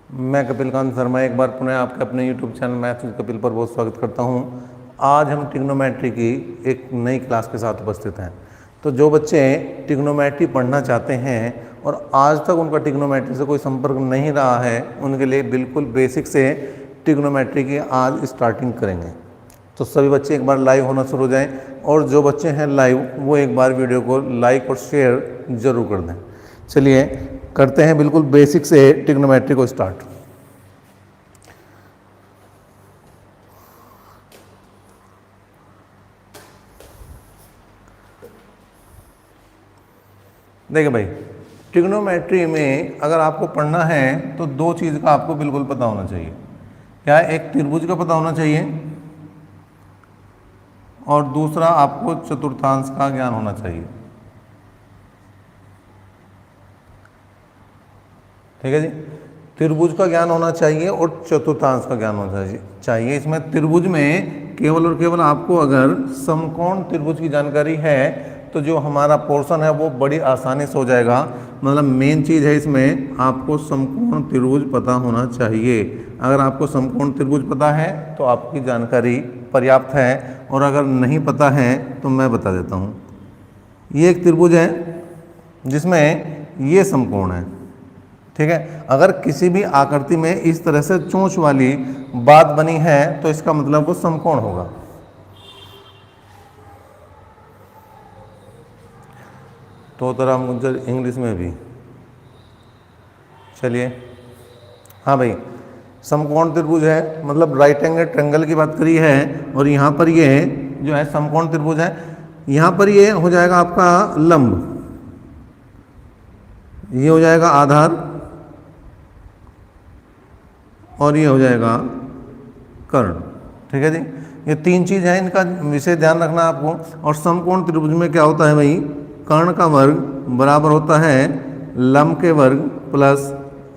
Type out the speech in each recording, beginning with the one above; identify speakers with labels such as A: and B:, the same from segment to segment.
A: मैं कपिल कांत शर्मा एक बार पुनः आपके अपने YouTube channel maths with Kapil पर बहुत स्वागत करता हूं। आज हम ट्रिग्नोमेट्री की एक नई क्लास के साथ उपस्थित हैं। तो जो बच्चे ट्रिग्नोमेट्री पढ़ना चाहते हैं और आज तक उनका ट्रिग्नोमेट्री से कोई संपर्क नहीं रहा है, उनके लिए बिल्कुल बेसिक से ट्रिग्नोमेट्री की आज स्टार्टिंग करेंगे। तो सभी बच्चे एक बार लाइव होना शुरू हो जाएँ, और जो बच्चे हैं लाइव वो एक बार वीडियो को लाइक और शेयर ज़रूर कर दें। चलिए करते हैं बिल्कुल बेसिक से ट्रिग्नोमेट्री को स्टार्ट। देखिए भाई, ट्रिग्नोमेट्री में अगर आपको पढ़ना है तो दो चीज़ का आपको बिल्कुल पता होना चाहिए। क्या है? एक त्रिभुज का पता होना चाहिए और दूसरा आपको चतुर्थांश का ज्ञान होना चाहिए। ठीक है जी, त्रिभुज का ज्ञान होना चाहिए और चतुर्थांश का ज्ञान होना चाहिए। इसमें त्रिभुज में केवल और केवल आपको अगर समकोण त्रिभुज की जानकारी है तो जो हमारा पोर्शन है वो बड़ी आसानी से हो जाएगा। मतलब मेन चीज़ है इसमें आपको समकोण त्रिभुज पता होना चाहिए। अगर आपको समकोण त्रिभुज पता है तो आपकी जानकारी पर्याप्त है, और अगर नहीं पता है तो मैं बता देता हूँ। ये एक त्रिभुज है जिसमें ये समकोण है। ठीक है, अगर किसी भी आकृति में इस तरह से चोंच वाली बात बनी है तो इसका मतलब वो समकोण होगा। तो तरह मुझे इंग्लिश में भी चलिए। हाँ भाई, समकोण त्रिभुज है, मतलब राइट एंगल ट्रायंगल की बात करी है, और यहाँ पर ये जो है समकोण त्रिभुज है। यहाँ पर ये हो जाएगा आपका लंब, ये हो जाएगा आधार, और ये हो जाएगा कर्ण। ठीक है जी, ये तीन चीज़ है, इनका विशेष ध्यान रखना आपको। और समकोण त्रिभुज में क्या होता है भाई, कर्ण का वर्ग बराबर होता है लंब के वर्ग प्लस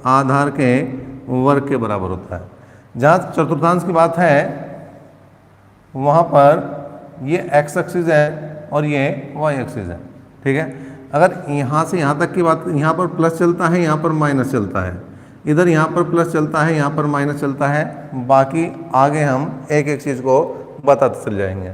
A: आधार के वर्ग के बराबर होता है। जहाँ चतुर्थांश की बात है वहाँ पर ये x एक्सिस है और ये y एक्सिस है। ठीक है, अगर यहाँ से यहाँ तक की बात, यहाँ पर प्लस चलता है, यहाँ पर माइनस चलता है, इधर यहाँ पर प्लस चलता है, यहाँ पर माइनस चलता है। बाकी आगे हम एक एक चीज़ को बताते चल जाएंगे।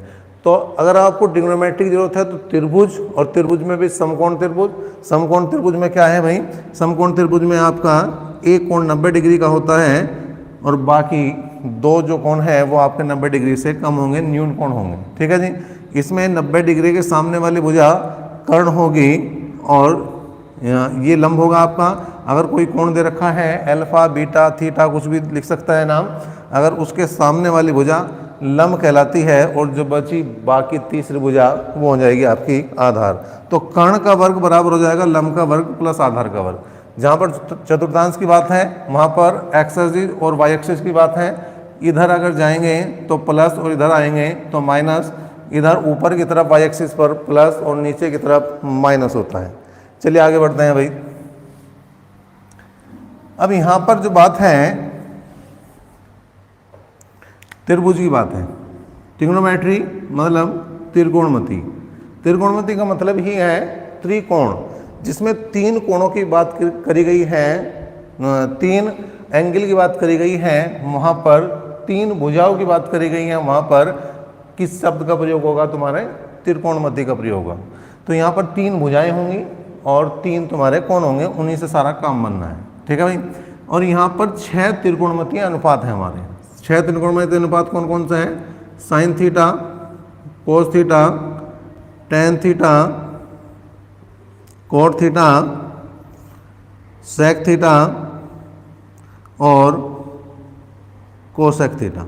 A: तो अगर आपको ट्रिग्नोमेट्री की जरूरत है तो त्रिभुज, और त्रिभुज में भी समकोण त्रिभुज। समकोण त्रिभुज में क्या है भाई, समकोण त्रिभुज में आपका एक कोण 90 डिग्री का होता है और बाकी दो जो कोण है वो आपके 90 डिग्री से कम होंगे, न्यून कोण होंगे। ठीक है जी, इसमें 90 डिग्री के सामने वाली भुजा कर्ण होगी और ये लंब होगा आपका। अगर कोई कोण दे रखा है अल्फा बीटा थीटा, कुछ भी लिख सकता है नाम, अगर उसके सामने वाली भुजा लंब कहलाती है, और जो बची बाकी तीसरी भुजा वो हो जाएगी आपकी आधार। तो कर्ण का वर्ग बराबर हो जाएगा लंब का वर्ग प्लस आधार का वर्ग। जहाँ पर चतुर्थांश की बात है वहाँ पर एक्स एक्सिस और वाई एक्सिस की बात है। इधर अगर जाएंगे तो प्लस और इधर आएंगे तो माइनस। इधर ऊपर की तरफ वाई एक्सिस पर प्लस और नीचे की तरफ माइनस होता है। चलिए आगे बढ़ते हैं भाई। अब यहाँ पर जो बात है त्रिभुज की बात है। ट्रिग्नोमेट्री मतलब त्रिकोणमिति। त्रिकोणमिति का मतलब ही है त्रिकोण, जिसमें तीन कोणों की बात करी गई है, तीन एंगल की बात करी गई है। वहाँ पर तीन भुजाओं की बात करी गई है, वहाँ पर किस शब्द का प्रयोग होगा, तुम्हारे त्रिकोणमिति का प्रयोग होगा। तो यहाँ पर तीन भुजाएं होंगी और तीन तुम्हारे कोण होंगे, उन्हीं से सारा काम बनना है। ठीक है भाई, और यहाँ पर 6 त्रिकोणमितीय अनुपात है हमारे। 6 त्रिकोणमितीय अनुपात कौन कौन सा है, sine theta, cos theta, tan theta, cot theta, sec theta और कोसेक थीटा।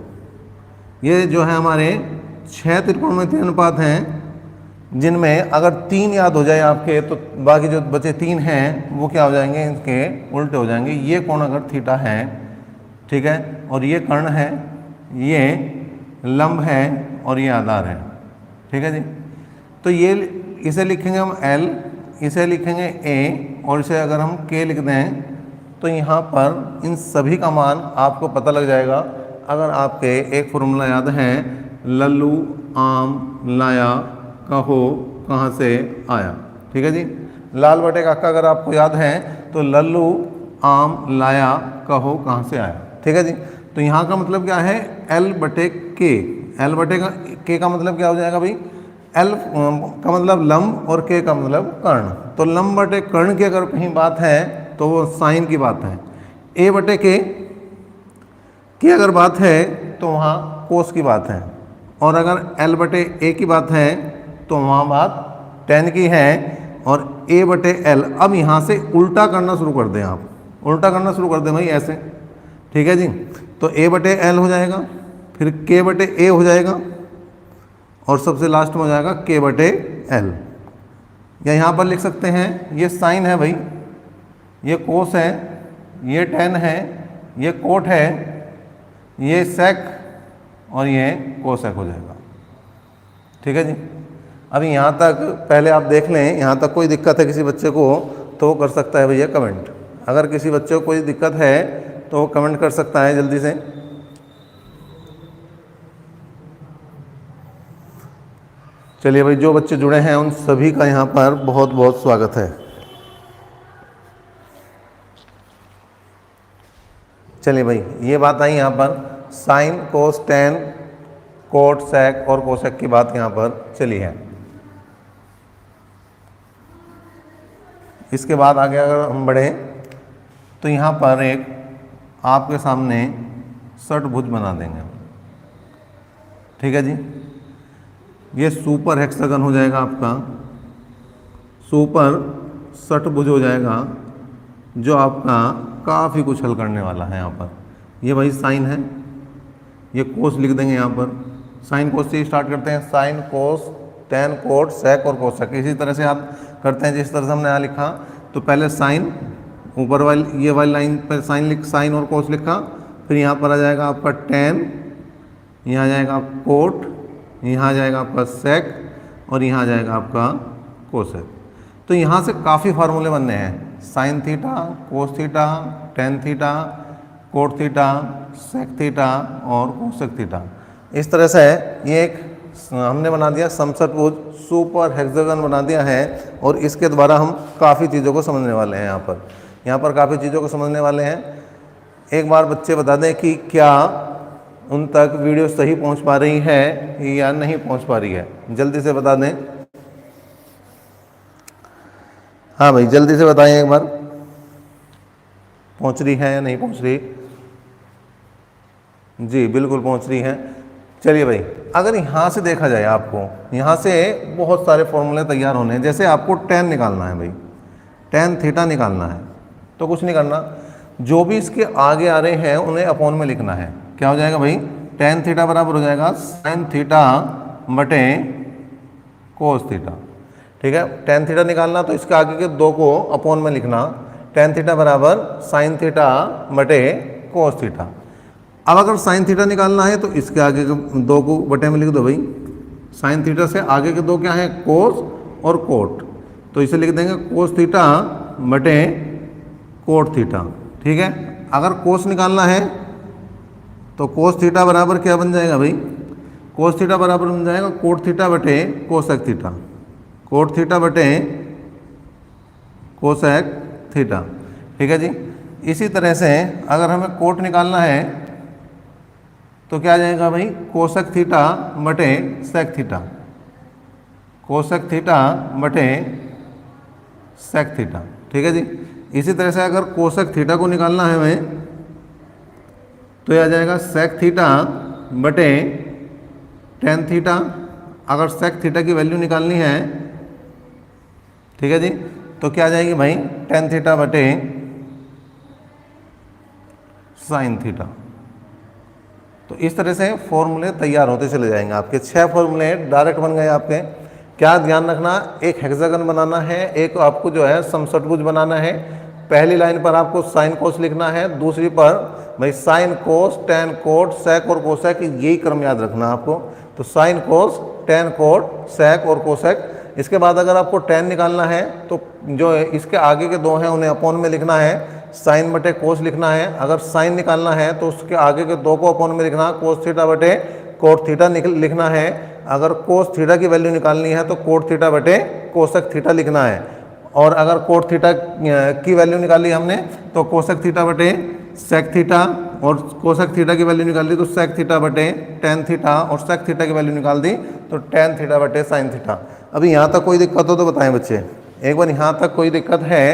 A: ये जो है हमारे 6 त्रिकोणमितीय अनुपात हैं, जिनमें अगर 3 याद हो जाए आपके तो बाकी जो बचे 3 हैं वो क्या हो जाएंगे, इनके उल्टे हो जाएंगे। ये कोण अगर थीटा है, ठीक है, और ये कर्ण है, ये लंब है और ये आधार है। ठीक है जी, तो ये इसे लिखेंगे हम L, इसे लिखेंगे A, और इसे अगर हम K लिख दें तो यहाँ पर इन सभी का मान आपको पता लग जाएगा। अगर आपके एक फॉर्मूला याद है, लल्लू आम लाया कहो कहाँ से आया। ठीक है जी, लाल बटे काका अगर आपको याद है तो लल्लू आम लाया कहो कहाँ से आया। ठीक है जी। तो यहाँ का मतलब क्या है, L बटे के। L बटे के का मतलब क्या हो जाएगा भाई, L का मतलब लंब और के का मतलब कर्ण। तो लंब बटे कर्ण की अगर कहीं बात है तो वो साइन की बात है। A बटे के की अगर बात है तो वहाँ कोस की बात है। और अगर L बटे ए की बात है तो वहाँ बात टेन की है। और A बटे L, अब यहाँ से उल्टा करना शुरू कर दें आप, उल्टा करना शुरू कर दें भाई ऐसे। ठीक है जी। तो A बटे L हो जाएगा, फिर K बटे A हो जाएगा, और सबसे लास्ट में हो जाएगा K बटे L। या यहाँ पर लिख सकते हैं, ये साइन है भाई, ये कोस है, ये टेन है, ये कोट है, ये सेक और ये कोसेक हो जाएगा। ठीक है जी। अभी यहाँ तक पहले आप देख लें, यहाँ तक कोई दिक्कत है किसी बच्चे को तो वो कर सकता है भैया कमेंट। अगर किसी बच्चे को कोई दिक्कत है तो वो कमेंट कर सकता है जल्दी से। चलिए भाई, जो बच्चे जुड़े हैं उन सभी का यहाँ पर बहुत बहुत स्वागत है। चलिए भाई, ये बात आई यहाँ पर sine cos tan cot sec और कोसेक की बात यहाँ पर चली है। इसके बाद आगे अगर हम बढ़े तो यहाँ पर एक आपके सामने षटभुज बना देंगे। ठीक है जी। ये सुपर हेक्सागन हो जाएगा आपका, सुपर षटभुज हो जाएगा, जो आपका काफ़ी कुछ हल करने वाला है। यहाँ पर ये भाई साइन है, ये कोस लिख देंगे यहाँ पर। साइन कोस से स्टार्ट करते हैं, sine cos tan cot sec और कोसेक। इसी तरह से आप करते हैं जिस तरह से हमने यहाँ लिखा। तो पहले साइन, ऊपर वाली ये वाली लाइन पर साइन और कोस लिखा, फिर यहाँ पर आ जाएगा आपका टेन, यहाँ आ जाएगा कोट, यहाँ आ जाएगा आपका सेक और यहाँ आ जाएगा आपका कोसेक। तो यहाँ से काफ़ी फार्मूले बनने हैं, sine theta, cos theta, tan theta, cot theta, sec theta और कोसेक थीटा। इस तरह से ये एक हमने बना दिया समषटभुज, सुपर हेक्सागन बना दिया है। और इसके द्वारा हम काफ़ी चीज़ों को समझने वाले हैं। यहाँ पर काफ़ी चीज़ों को समझने वाले हैं। एक बार बच्चे बता दें कि क्या उन तक वीडियो सही पहुँच पा रही है या नहीं पहुँच पा रही है, जल्दी से बता दें। हाँ भाई, जल्दी से बताएं एक बार, पहुँच रही है या नहीं पहुँच रही। जी बिल्कुल पहुँच रही है। चलिए भाई, अगर यहाँ से देखा जाए, आपको यहाँ से बहुत सारे फॉर्मूले तैयार होने हैं। जैसे आपको टेन निकालना है भाई, टेन थीटा निकालना है, तो कुछ नहीं करना, जो भी इसके आगे आ रहे हैं उन्हें अपॉन में लिखना है। क्या हो जाएगा भाई, टेन थीटा बराबर हो जाएगा साइन थीटा बटे कोस थीटा। ठीक है, टेन थीटा निकालना तो इसके आगे के दो को अपॉन में लिखना, टेन थीटा बराबर साइन थीटा बटे कोस थीटा। अब अगर साइन थीटा निकालना है तो इसके आगे के दो को बटे में लिख दो भाई। साइन थीटा से आगे के दो क्या है, कोस और कोट, तो इसे लिख देंगे कोस थीटा बटे कोट थीटा। ठीक है, अगर कोस निकालना है तो कोस थीटा बराबर क्या बन जाएगा भाई, कोस थीटा बराबर बन जाएगा कोट थीटा बटे कोसेक थीटा, कोट थीटा बटे कोसेक थीटा। ठीक है जी। इसी तरह से अगर हमें कोट निकालना है तो क्या आ जाएगा भाई, कोसेक थीटा बटे सेक थीटा, कोसेक थीटा बटे सेक थीटा। ठीक है जी। इसी तरह से अगर कोसेक थीटा को निकालना है हमें तो यह आ जाएगा सेक थीटा बटे टेन थीटा। अगर सेक थीटा की वैल्यू निकालनी है, ठीक है जी, तो क्या आ जाएगी भाई, टेन थीटा बटे साइन थीटा। तो इस तरह से फॉर्मूले तैयार होते चले जाएंगे। आपके 6 फॉर्मूले डायरेक्ट बन गए आपके। क्या ध्यान रखना, एक हेक्सागन बनाना है, एक आपको जो है समषटभुज बनाना है। पहली लाइन पर आपको साइन कोस लिखना है, दूसरी पर भाई sine cos tan cot sec और कोसेक, यही क्रम याद रखना आपको। तो sine cos tan cot sec और कोसेक। इसके बाद अगर आपको टेन निकालना है तो जो इसके आगे के दो हैं उन्हें अपॉन में लिखना है, साइन बटे कोस लिखना है। अगर साइन निकालना है तो उसके आगे के दो को अपॉन में लिखना, कोस थीटा बटे कोट थीटा लिखना है। अगर कोस थीटा की वैल्यू निकालनी है तो कोट थीटा बटे कोसेक थीटा लिखना है। और अगर कोट थीटा की वैल्यू निकाली हमने तो कोसेक थीटा बटे सेक थीटा, और कोसेक थीटा की वैल्यू निकाल दी तो सेक थीटा बटे टेन थीटा, और सेक थीटा की वैल्यू निकाल दी तो टेन थीटा बटे साइन थीटा। अभी यहाँ तक कोई दिक्कत हो तो बताएं बच्चे, एक बार यहाँ तक कोई दिक्कत है,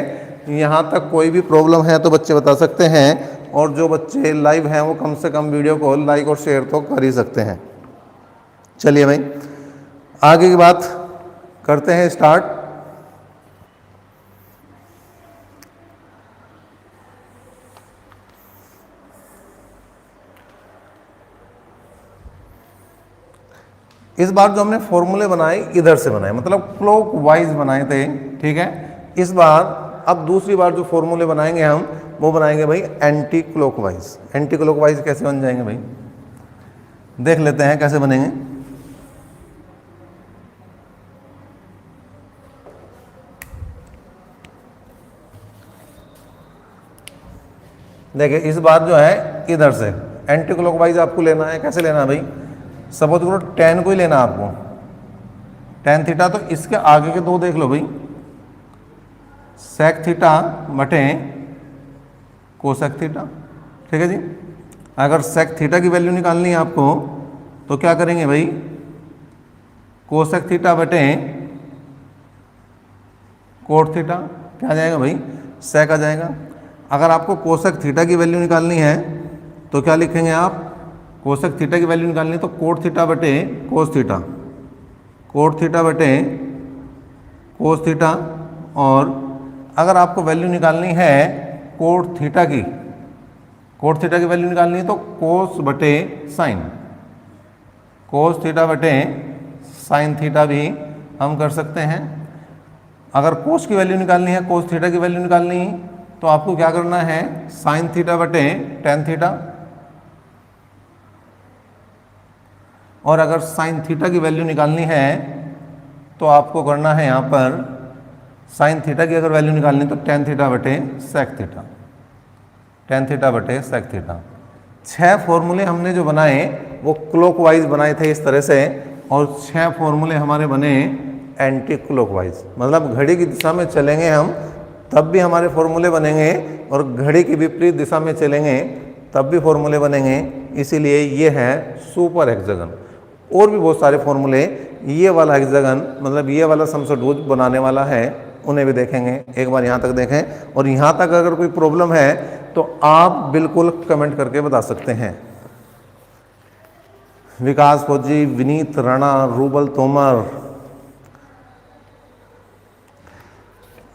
A: यहाँ तक कोई भी प्रॉब्लम है तो बच्चे बता सकते हैं, और जो बच्चे लाइव हैं वो कम से कम वीडियो को लाइक और शेयर तो कर ही सकते हैं। चलिए भाई आगे की बात करते हैं स्टार्ट। इस बार जो हमने फॉर्मूले बनाए इधर से बनाए, मतलब क्लॉक वाइज बनाए थे, ठीक है। इस बार अब दूसरी बार जो फॉर्मूले बनाएंगे हम वो बनाएंगे भाई एंटी क्लॉकवाइज। एंटी क्लॉकवाइज कैसे बन जाएंगे भाई, देख लेते हैं कैसे बनेंगे। देखिए इस बार जो है इधर से एंटी क्लॉकवाइज आपको लेना है। कैसे लेना है भाई, सपोज करो टेन को ही लेना आपको, टेन थीटा, तो इसके आगे के दो देख लो भाई, सेक थीटा बटे कोसेक थीटा, ठीक है जी। अगर सेक थीटा की वैल्यू निकालनी है आपको तो क्या करेंगे भाई, कोसेक थीटा बटे कोट थीटा, क्या आ जाएगा भाई, सेक आ जाएगा। अगर आपको कोसेक थीटा की वैल्यू निकालनी है तो क्या लिखेंगे आप, कोसेक थीटा की वैल्यू निकालनी है तो कोट थीटा बटे कोस थीटा, कोट थीटा बटे कोस थीटा। और अगर आपको वैल्यू निकालनी है कोट थीटा की, कोट थीटा की वैल्यू निकालनी है तो कोस बटे साइन, कोस थीटा बटे साइन थीटा भी हम कर सकते हैं। अगर कोस की वैल्यू निकालनी है, कोस थीटा की वैल्यू निकालनी है तो आपको क्या करना है, साइन थीटा बटे टेन थीटा। और अगर साइन थीटा की वैल्यू निकालनी है तो आपको करना है यहाँ पर, साइन थीटा की अगर वैल्यू निकालनी तो टेन थीटा बटे सेक थीटा, टेन थीटा बटे सेक थीटा। 6 फॉर्मूले हमने जो बनाए वो क्लॉकवाइज बनाए थे इस तरह से, और 6 फॉर्मूले हमारे बने एंटी क्लॉकवाइज, मतलब घड़ी की दिशा में चलेंगे हम तब भी हमारे फॉर्मूले बनेंगे, और घड़ी की विपरीत दिशा में चलेंगे तब भी फॉर्मूले बनेंगे। इसीलिए ये है सुपर हेक्सागन। और भी बहुत सारे फॉर्मूले, ये वाला हेक्सागन मतलब ये वाला समसठभुज बनाने वाला है, उन्हें भी देखेंगे। एक बार यहाँ तक देखें, और यहाँ तक अगर कोई प्रॉब्लम है तो आप बिल्कुल कमेंट करके बता सकते हैं। विकास फौजी, विनीत राणा, रूबल तोमर,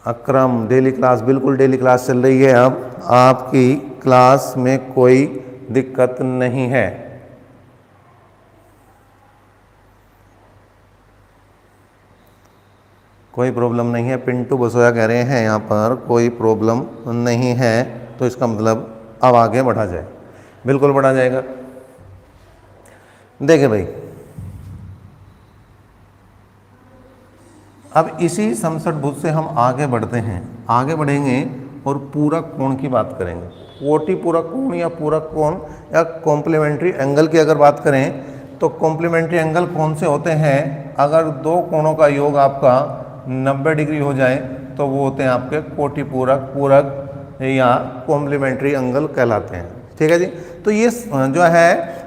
A: अकरम, डेली क्लास, बिल्कुल डेली क्लास चल रही है। अब आपकी क्लास में कोई दिक्कत नहीं है। कोई प्रॉब्लम नहीं है। पिंटू बसोया कह रहे हैं यहाँ पर कोई प्रॉब्लम नहीं है, तो इसका मतलब अब आगे बढ़ा जाए, बिल्कुल बढ़ा जाएगा। देखिए भाई अब इसी समसठभुज से हम आगे बढ़ते हैं, आगे बढ़ेंगे और पूरक कोण की बात करेंगे। कोटि पूरक कोण या पूरक कोण या कॉम्प्लीमेंट्री एंगल की अगर बात करें तो कॉम्प्लीमेंट्री एंगल कौन से होते हैं, अगर दो कोणों का योग आपका 90 डिग्री हो जाए तो वो होते हैं आपके कोटि पूरक, पूरक या कॉम्प्लीमेंट्री एंगल कहलाते हैं, ठीक है जी। तो ये जो है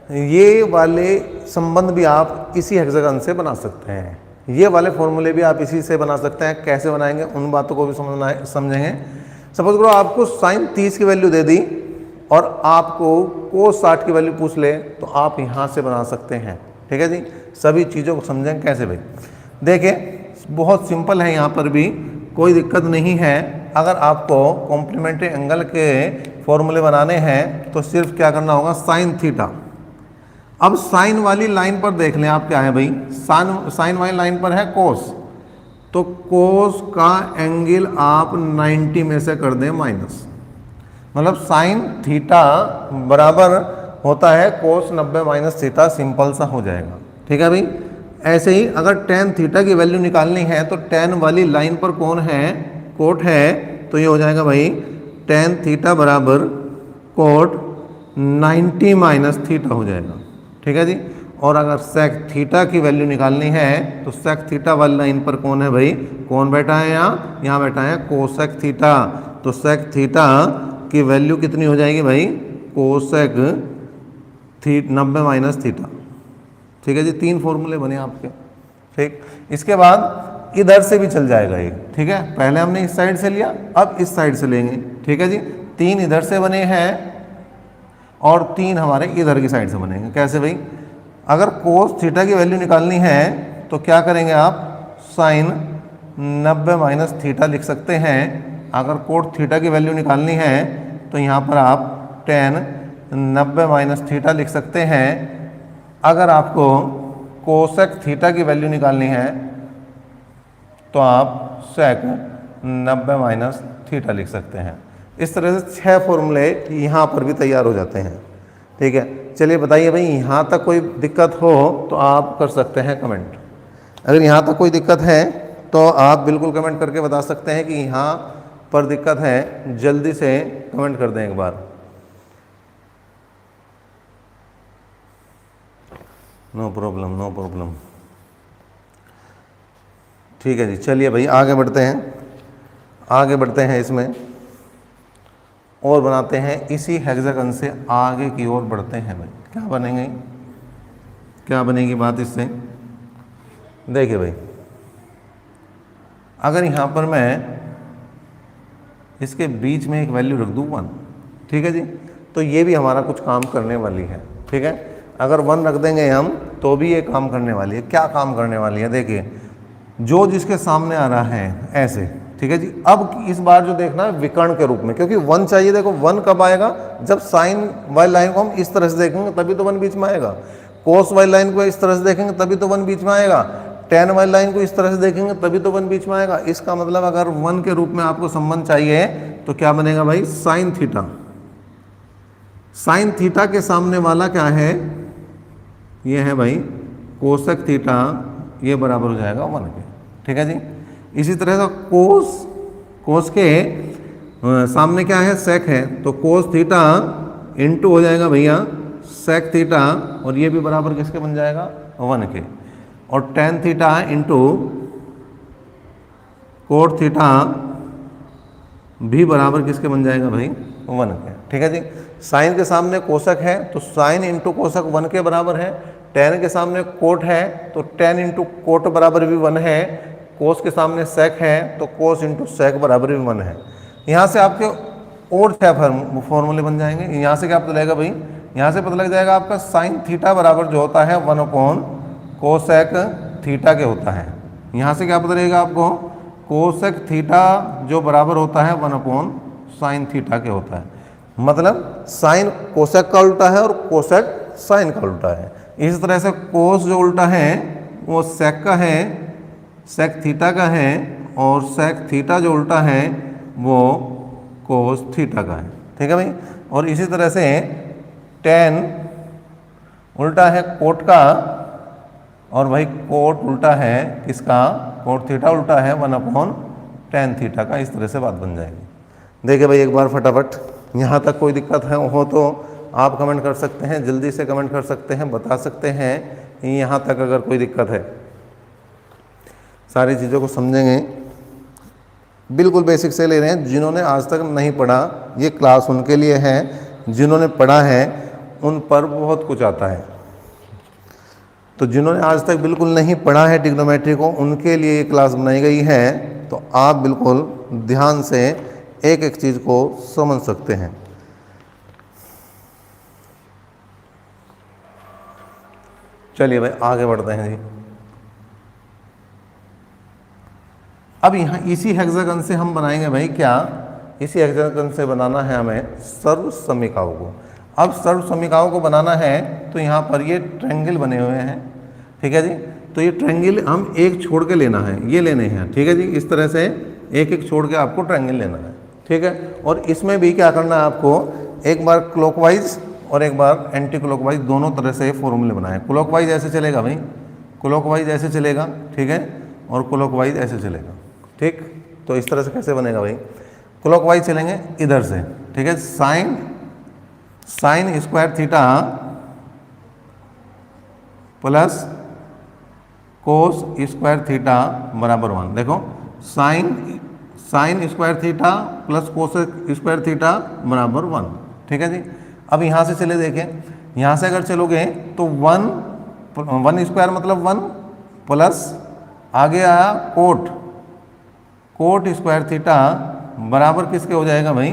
A: ये वाले संबंध भी आप इसी हेक्सागन से बना सकते हैं, ये वाले फॉर्मूले भी आप इसी से बना सकते हैं। कैसे बनाएंगे उन बातों को भी समझेंगे। सपोज करो आपको साइन 30 की वैल्यू दे दी और आपको कोस 60 की वैल्यू पूछ ले तो आप यहाँ से बना सकते हैं, ठीक है जी। सभी चीज़ों को समझें कैसे भाई। देखिए बहुत सिंपल है, यहाँ पर भी कोई दिक्कत नहीं है। अगर आपको कॉम्प्लीमेंट्री एंगल के फॉर्मूले बनाने हैं तो सिर्फ क्या करना होगा, साइन थीटा। अब साइन वाली लाइन पर देख लें आप क्या है भाई, साइन वाली लाइन पर है कोस, तो कोस का एंगल आप 90 में से कर दें माइनस, मतलब साइन थीटा बराबर होता है कोस 90 माइनस थीटा, सिंपल सा हो जाएगा, ठीक है भाई। ऐसे ही अगर टेन थीटा की वैल्यू निकालनी है तो टेन वाली लाइन पर कौन है, कोट है, तो ये हो जाएगा भाई टेन थीटा बराबर कोट 90 माइनस थीटा हो जाएगा, ठीक है जी। और अगर सेक थीटा की वैल्यू निकालनी है तो सेक थीटा वाली लाइन पर कौन है भाई, कौन बैठा है यहाँ बैठा है कोसेक थीटा। तो सेक थीटा की वैल्यू कितनी हो जाएगी भाई, कोसेक 90 माइनस थीटा। ठीक है जी, 3 फॉर्मूले बने आपके। ठीक, इसके बाद इधर से भी चल जाएगा एक। ठीक है, पहले हमने इस साइड से लिया, अब इस साइड से लेंगे। ठीक है जी, 3 इधर से बने हैं और 3 हमारे इधर की साइड से बनेंगे। कैसे भाई, अगर कोस थीटा की वैल्यू निकालनी है तो क्या करेंगे आप, साइन 90 माइनस थीटा लिख सकते हैं। अगर कोट थीटा की वैल्यू निकालनी है तो यहाँ पर आप टेन 90 माइनस थीटा लिख सकते हैं। अगर आपको कोसेक थीटा की वैल्यू निकालनी है तो आप सेक 90 माइनस थीटा लिख सकते हैं। इस तरह से 6 फॉर्मूले यहाँ पर भी तैयार हो जाते हैं। ठीक है, चलिए बताइए भाई, यहाँ तक कोई दिक्कत हो तो आप कर सकते हैं कमेंट। अगर यहाँ तक कोई दिक्कत है तो आप बिल्कुल कमेंट करके बता सकते हैं कि यहाँ पर दिक्कत है, जल्दी से कमेंट कर दें एक बार। No problem, no problem. ठीक है जी, चलिए भाई आगे बढ़ते हैं इसमें और बनाते हैं इसी हेक्सागन से आगे की ओर बढ़ते हैं भाई। क्या बनेगी बात इससे, देखिए भाई, अगर यहाँ पर मैं इसके बीच में एक वैल्यू रख दूँ 1, ठीक है जी, तो ये भी हमारा कुछ काम करने वाली है। ठीक है, अगर 1 रख देंगे हम तो भी ये काम करने वाली है। क्या काम करने वाली है, देखिए, जो जिसके सामने आ रहा है ऐसे। ठीक है जी, अब इस बार जो देखना है विकर्ण के रूप में, क्योंकि 1 चाहिए। देखो 1 कब आएगा, जब साइन वाली लाइन को हम इस तरह से देखेंगे तभी तो 1 बीच में आएगा। कोस वाली लाइन को इस तरह से देखेंगे तभी तो 1 बीच में आएगा। टेन वाली लाइन को इस तरह से देखेंगे तभी तो 1 बीच में आएगा। इसका मतलब अगर 1 के रूप में आपको संबंध चाहिए तो क्या बनेगा भाई, साइन थीटा। साइन थीटा के सामने वाला क्या है, ये है भाई कोसेक थीटा, ये बराबर हो जाएगा 1 के। ठीक है जी, इसी तरह से कोस के सामने क्या है, सेक है, तो कोस थीटा इंटू हो जाएगा भैया सेक थीटा, और ये भी बराबर किसके बन जाएगा, 1 के। और tan theta into cot theta भी बराबर किसके बन जाएगा भाई, 1 के। ठीक है जी, साइन के सामने कोसक है तो साइन इंटू कोसक 1 के बराबर है। टेन के सामने कोट है तो टेन इंटू कोट बराबर भी 1 है। कोस के सामने सेक है तो कोस इंटू सेक बराबर भी 1 है। यहाँ से आपके और 6 फॉर्मूले बन जाएंगे। यहाँ से क्या पता लगेगा भाई, यहाँ से पता लग जाएगा आपका साइन थीटा बराबर जो होता है 1 अपॉन कोसेक थीटा के होता है। यहाँ से क्या पता लगेगा आपको, कोसेक थीटा जो बराबर होता है 1 अपॉन साइन थीटा के होता है। मतलब साइन कोसेक का उल्टा है और कोसेक साइन का उल्टा है। इस तरह से कोस जो उल्टा है वो सेक का है, सेक थीटा का है, और सेक थीटा जो उल्टा है वो कोस थीटा का है। ठीक है भाई, और इसी तरह से टेन उल्टा है कोट का, और भाई कोट उल्टा है किसका, कोट थीटा उल्टा है 1 अपॉन टेन थीटा का। इस तरह से बात बन जाएगी। देखिए भाई एक बार फटाफट, यहाँ तक कोई दिक्कत है हो तो आप कमेंट कर सकते हैं, जल्दी से कमेंट कर सकते हैं, बता सकते हैं यहाँ तक अगर कोई दिक्कत है। सारी चीज़ों को समझेंगे, बिल्कुल बेसिक से ले रहे हैं। जिन्होंने आज तक नहीं पढ़ा ये क्लास उनके लिए है, जिन्होंने पढ़ा है उन पर बहुत कुछ आता है। तो जिन्होंने आज तक बिल्कुल नहीं पढ़ा है ट्रिग्नोमेट्री को, उनके लिए ये क्लास बनाई गई है। तो आप बिल्कुल ध्यान से एक एक चीज़ को समझ सकते हैं। चलिए भाई आगे बढ़ते हैं जी। अब यहाँ इसी हेक्सागन से हम बनाएंगे भाई क्या, इसी हेक्सागन से बनाना है हमें सर्व समीकाओं को। अब सर्व समीकाओं को बनाना है तो यहाँ पर ये ट्रायंगल बने हुए हैं। ठीक है जी, तो ये ट्रायंगल हम एक छोड़ के लेना है, ये लेने हैं। ठीक है जी, इस तरह से एक एक छोड़ के आपको ट्रायंगल लेना है। ठीक है, और इसमें भी क्या करना है आपको, एक बार क्लॉकवाइज और एक बार एंटी क्लॉकवाइज, दोनों तरह से फॉर्मूले बनाए। क्लॉकवाइज ऐसे चलेगा भाई, क्लॉकवाइज ऐसे चलेगा, ठीक है, और क्लॉकवाइज ऐसे चलेगा। ठीक, तो इस तरह से कैसे बनेगा भाई, क्लॉकवाइज चलेंगे इधर से। ठीक है, sine square theta plus cos square theta बराबर 1। देखो sine square theta plus cos square theta बराबर 1। ठीक है जी। अब यहाँ से चले देखें, यहाँ से अगर चलोगे तो 1 स्क्वायर मतलब 1 प्लस आगे आया कोट स्क्वायर थीटा बराबर किसके हो जाएगा भाई,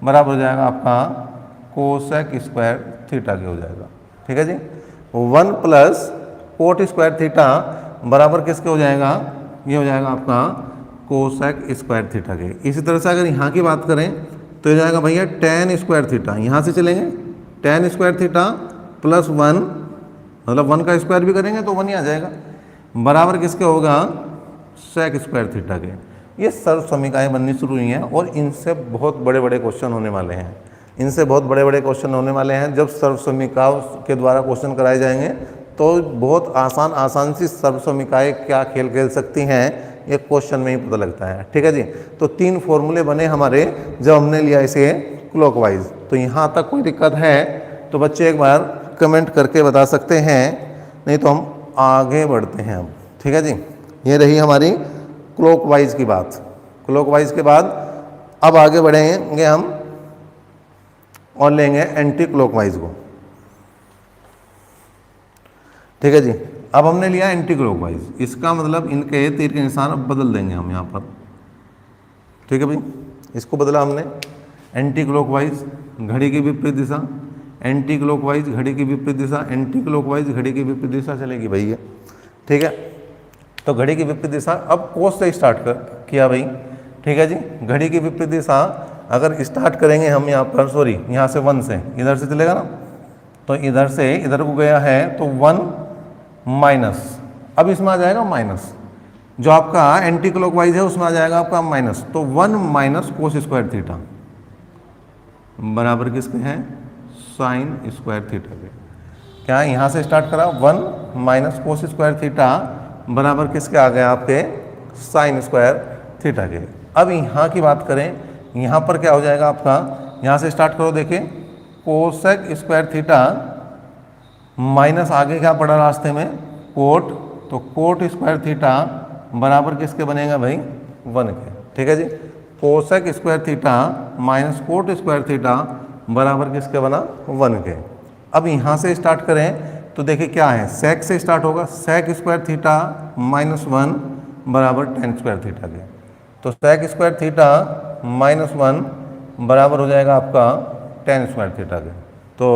A: बराबर हो जाएगा आपका कोसेक स्क्वायर थीटा के हो जाएगा। ठीक है जी। 1 प्लस कोट स्क्वायर थीटा बराबर किसके हो जाएगा, ये हो जाएगा आपका कोसेक स्क्वायर थीटा के। इसी तरह से अगर यहाँ की बात करें तो ये जाएगा भैया टेन स्क्वायर थीटा। यहाँ से चलेंगे टेन स्क्वायर थीटा प्लस 1 मतलब 1 का स्क्वायर भी करेंगे तो 1 ही आ जाएगा, बराबर किसके होगा, सेक स्क्वायर थीटा के। ये सर्व समीकरणें बननी शुरू हुई हैं और इनसे बहुत बड़े बड़े क्वेश्चन होने वाले हैं। इनसे बहुत बड़े बड़े क्वेश्चन होने वाले हैं। जब सर्व समीकरणों के द्वारा क्वेश्चन कराए जाएंगे तो बहुत आसान सी सर्व समीकरणें क्या खेल खेल सकती हैं, ये क्वेश्चन में ही पता लगता है। ठीक है जी। तो 3 फॉर्मूले बने हमारे जब हमने लिया इसे क्लॉकवाइज। तो यहाँ तक कोई दिक्कत है तो बच्चे एक बार कमेंट करके बता सकते हैं, नहीं तो हम आगे बढ़ते हैं अब। ठीक है जी। ये रही हमारी क्लॉकवाइज की बात। क्लॉकवाइज के बाद अब आगे बढ़ेंगे हम और लेंगे एंटी क्लॉकवाइज को। ठीक है जी। अब हमने लिया एंटी क्लॉकवाइज, इसका मतलब इनके तीर के निशान अब बदल देंगे हम यहाँ पर। ठीक है भाई, इसको बदला हमने एंटी क्लॉकवाइज घड़ी की विपरीत दिशा, एंटी क्लॉकवाइज घड़ी की विपरीत दिशा, एंटी क्लॉकवाइज घड़ी की विपरीत दिशा चलेगी भाई ये। ठीक है। तो घड़ी की विपरीत दिशा अब कोस से स्टार्ट किया भाई। ठीक है जी। घड़ी की विपरीत दिशा अगर स्टार्ट करेंगे हम यहाँ पर, सॉरी यहाँ से 1 से, इधर से चलेगा ना, तो इधर से इधर को गया है तो 1 माइनस, अब इसमें आ जाएगा माइनस, जो आपका एंटी क्लॉकवाइज है उसमें आ जाएगा आपका माइनस। तो 1 माइनस कोस स्क्वायर थीटा बराबर किसके हैं, साइन स्क्वायर थीटा के। क्या यहाँ से स्टार्ट करा 1 माइनस कोस स्क्वायर थीटा बराबर किसके आ गए आपके, साइन स्क्वायर थीटा के। अब यहाँ की बात करें, यहाँ पर क्या हो जाएगा आपका, यहाँ से स्टार्ट करो देखिए कोसेक स्क्वायर थीटा माइनस आगे क्या पड़ा रास्ते में कोट, तो कोट स्क्वायर थीटा बराबर किसके बनेगा भाई, 1 के। ठीक है जी। Cosec square theta minus cot square theta बराबर किसके बना, 1 के। अब यहाँ से स्टार्ट करें तो देखिए क्या है, सेक से स्टार्ट होगा, सेक स्क्वायर थीटा माइनस 1 बराबर टेन स्क्वायर थीटा के। तो सेक स्क्वायर थीटा माइनस 1 बराबर हो जाएगा आपका टेन स्क्वायर थीटा के। तो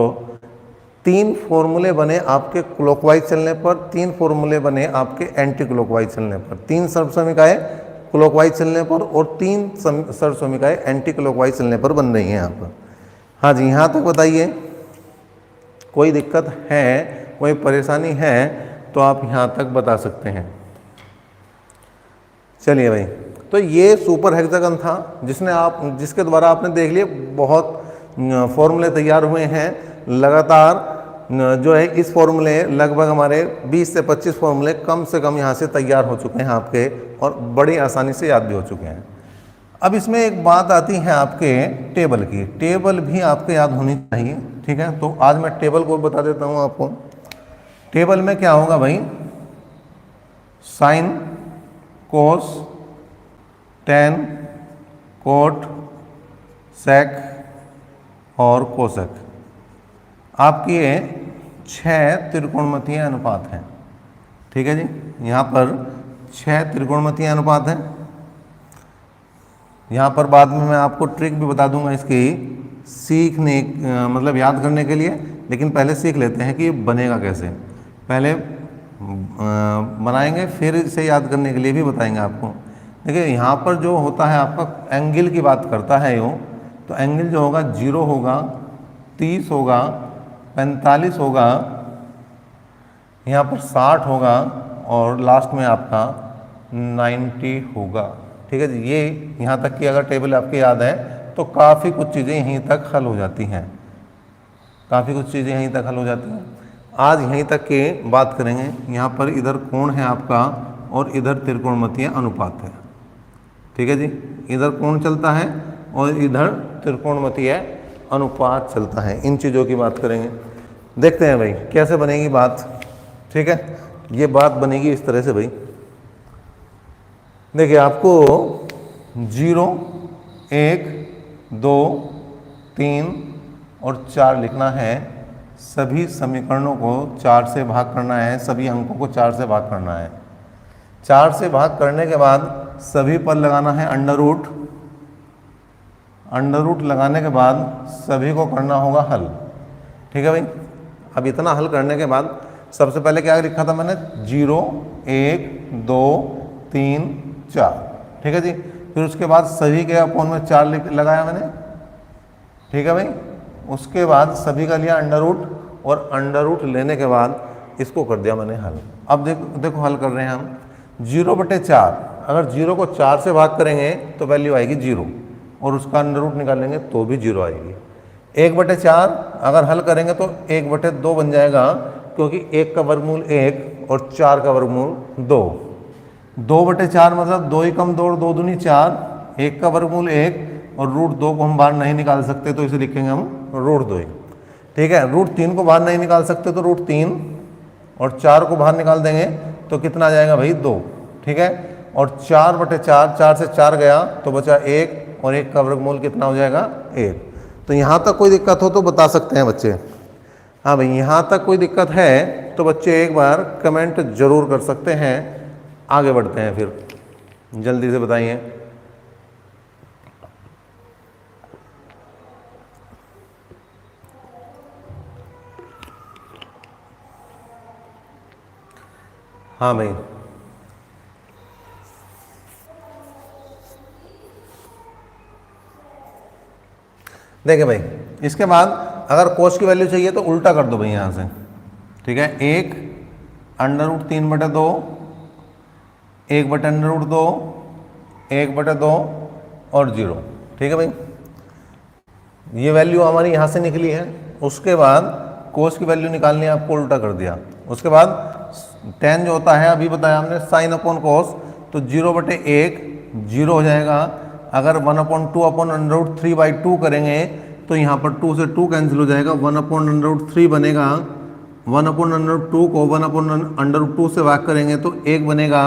A: 3 फॉर्मूले बने आपके क्लॉकवाइज चलने पर, 3 फॉर्मूले बने आपके एंटी क्लॉकवाइज चलने पर। 3 सर्व समीकरणें क्लॉकवाइज चलने पर और 3 सर्व समीकरणें एंटी क्लॉकवाइज चलने पर बन रही हैं यहाँ पर। हाँ जी, यहाँ तक बताइए कोई दिक्कत है, कोई परेशानी है तो आप यहाँ तक बता सकते हैं। चलिए भाई, तो ये सुपर हेक्सागन था जिसके द्वारा आपने देख लिया बहुत फॉर्मूले तैयार हुए हैं। लगातार जो है इस फॉर्मूले लगभग हमारे 20 से 25 फॉर्मूले कम से कम यहाँ से तैयार हो चुके हैं आपके, और बड़ी आसानी से याद भी हो चुके हैं। अब इसमें एक बात आती है आपके टेबल की, टेबल भी आपके याद होनी चाहिए। ठीक है। तो आज मैं टेबल को बता देता हूँ आपको। टेबल में क्या होगा भाई, sine, cos, tan, cot, sec और कोसेक, आपकी ये 6 त्रिकोणमितीय अनुपात हैं। ठीक है जी। यहाँ पर 6 त्रिकोणमितीय अनुपात हैं। यहाँ पर बाद में मैं आपको ट्रिक भी बता दूंगा इसकी सीखने मतलब याद करने के लिए, लेकिन पहले सीख लेते हैं कि ये बनेगा कैसे। पहले बनाएंगे फिर इसे याद करने के लिए भी बताएंगे आपको। देखिए यहाँ पर जो होता है आपका एंगल की बात करता है यूँ, तो एंगल जो होगा 0 होगा, 30 होगा, 45 होगा, यहाँ पर 60 होगा और लास्ट में आपका 90 होगा। ठीक है जी। ये यहाँ तक की अगर टेबल आपकी याद है तो काफ़ी कुछ चीज़ें यहीं तक हल हो जाती हैं, काफ़ी कुछ चीज़ें यहीं तक हल हो जाती हैं। आज यहीं तक की बात करेंगे। यहाँ पर इधर कोण है आपका और इधर त्रिकोणमितीय अनुपात है। ठीक है जी। इधर कोण चलता है और इधर त्रिकोणमितीय अनुपात चलता है। इन चीज़ों की बात करेंगे, देखते हैं भाई कैसे बनेगी बात। ठीक ठीक है, ये बात बनेगी इस तरह से भाई। देखिए आपको 0, 1, 2, 3 और 4 लिखना है। सभी समीकरणों को 4 से भाग करना है, सभी अंकों को 4 से भाग करना है। 4 से भाग करने के बाद सभी पर लगाना है अंडर रूट। अंडर रूट लगाने के बाद सभी को करना होगा हल। ठीक है भाई, अब इतना हल करने के बाद सबसे पहले क्या लिखा था मैंने, 0, 1, 2, 3, 4। ठीक है जी, फिर उसके बाद सभी के अपॉन में 4 लगाया मैंने। ठीक है भाई, उसके बाद सभी का लिया अंडर रूट, और अंडर रूट लेने के बाद इसको कर दिया मैंने हल। अब देखो हल कर रहे हैं हम। 0/4, अगर 0 को 4 से भाग करेंगे तो वैल्यू आएगी 0, और उसका अंडर रूट निकालेंगे तो भी 0 आएगी। 1/4 अगर हल करेंगे तो 1/2 बन जाएगा, क्योंकि 1 का वर्गमूल 1 और 4 का वर्गमूल 2। 2/4 मतलब 2 ही कम 2 और 2 दूनी 4, 1 का वर्गमूल 1 और √2 को हम बाहर नहीं निकाल सकते तो इसे लिखेंगे हम √2। ठीक है, √3 को बाहर नहीं निकाल सकते तो √3, और 4 को बाहर निकाल देंगे तो कितना आ जाएगा भाई 2। ठीक है, और 4/4, 4 से 4 गया तो बचा 1, और 1 का वर्गमूल कितना हो जाएगा 1। तो यहाँ तक कोई दिक्कत हो तो बता सकते हैं बच्चे। हाँ भाई, यहाँ तक कोई दिक्कत है तो बच्चे एक बार कमेंट जरूर कर सकते हैं। आगे बढ़ते हैं फिर, जल्दी से बताइए। हाँ भाई, देखिए भाई, इसके बाद अगर कोस की वैल्यू चाहिए तो उल्टा कर दो भाई यहाँ से। ठीक है, 1 √3/2, 1/√2, 1/2 और 0। ठीक है भाई, ये वैल्यू हमारी यहाँ से निकली है। उसके बाद कोस की वैल्यू निकालनी है, आपको उल्टा कर दिया। उसके बाद tan जो होता है, अभी बताया हमने, sin अपॉन कोस, तो 0/1 0 हो जाएगा। अगर 1/2/√3/2 करेंगे तो यहाँ पर 2 से 2 कैंसिल हो जाएगा, 1/√3 बनेगा। 1/√2 को 1/√2 से भाग करेंगे तो 1 बनेगा,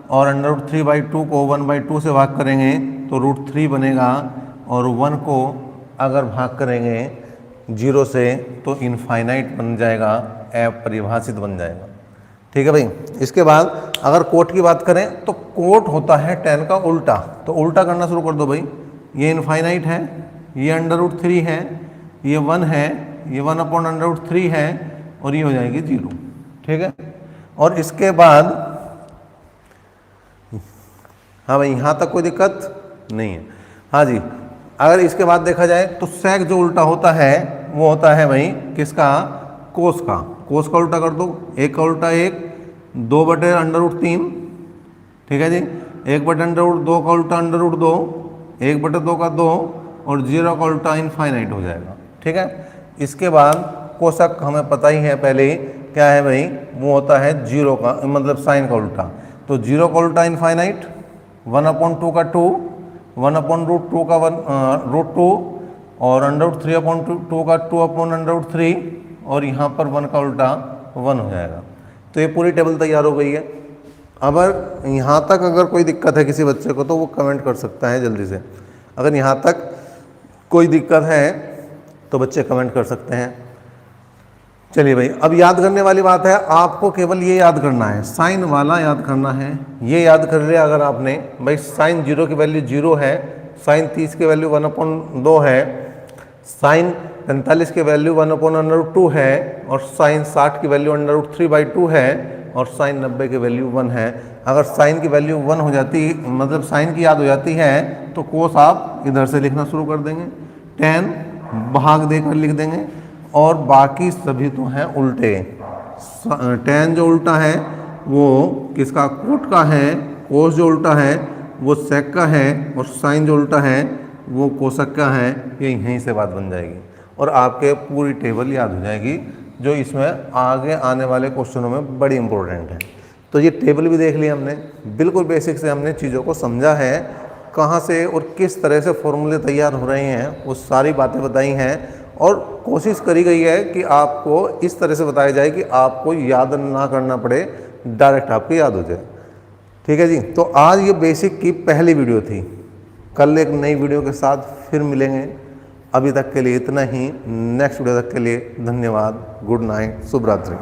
A: और √3/2 को 1/2 से भाग करेंगे तो √3 बनेगा, और 1 को अगर भाग करेंगे 0 से तो इनफाइनाइट बन जाएगा, अपरिभाषित बन जाएगा। ठीक है भाई, इसके बाद अगर कोट की बात करें तो कोट होता है tan का उल्टा, तो उल्टा करना शुरू कर दो भाई। ये इनफाइनाइट है, ये √3 है, ये 1 है, ये 1/√3 है, और ये हो जाएगी 0। ठीक है, और इसके बाद हाँ भाई, यहाँ तक कोई दिक्कत नहीं है। हाँ जी, अगर इसके बाद देखा जाए तो sec जो उल्टा होता है वो होता है भाई किसका, कोस का। कोस का उल्टा कर दो, 1 का उल्टा 1, 2/√3। ठीक है जी, 1/√2 का उल्टा √2, 1/2 का 2, और 0 का उल्टा इनफाइनाइट हो जाएगा। ठीक है, इसके बाद कोसक हमें पता ही है पहले ही क्या है भाई, वो होता है 0 का मतलब साइन का उल्टा। तो 0 का उल्टा इनफाइनाइट, 1/2 का 2, 1/√2 का √2, और √3/2 का 2/√3, और यहाँ पर 1 का उल्टा 1 हो जाएगा। तो ये पूरी टेबल तैयार हो गई है। अगर यहाँ तक अगर कोई दिक्कत है किसी बच्चे को तो वो कमेंट कर सकता है जल्दी से। अगर यहाँ तक कोई दिक्कत है तो बच्चे कमेंट कर सकते हैं। चलिए भाई, अब याद करने वाली बात है, आपको केवल ये याद करना है, साइन वाला याद करना है। ये याद कर लिया अगर आपने, भाई साइन 0 की वैल्यू 0 है, साइन 30 की वैल्यू 1/2 है, साइन 45 की वैल्यू 1/√2 है, और साइन 60 की वैल्यू √3/2 है, और साइन 90 की वैल्यू 1 है। अगर साइन की वैल्यू 1 हो जाती, मतलब साइन की याद हो जाती है, तो कोस आप इधर से लिखना शुरू कर देंगे, tan भाग देकर लिख देंगे, और बाकी सभी तो हैं उल्टे। tan जो उल्टा है वो किसका, कोट का है, कोस जो उल्टा है वो सेक का है, और साइन जो उल्टा है वो कोसक का है। ये यहीं से बात बन जाएगी, और आपके पूरी टेबल याद हो जाएगी, जो इसमें आगे आने वाले क्वेश्चनों में बड़ी इंपॉर्टेंट है। तो ये टेबल भी देख ली हमने, बिल्कुल बेसिक से हमने चीज़ों को समझा है, कहाँ से और किस तरह से फॉर्मूले तैयार हो रहे हैं वो सारी बातें बताई हैं, और कोशिश करी गई है कि आपको इस तरह से बताया जाए कि आपको याद ना करना पड़े, डायरेक्ट आपको याद हो जाए। ठीक है जी, तो आज ये बेसिक की पहली वीडियो थी। कल एक नई वीडियो के साथ फिर मिलेंगे। अभी तक के लिए इतना ही। नेक्स्ट वीडियो तक के लिए धन्यवाद। गुड नाइट, शुभ रात्रि।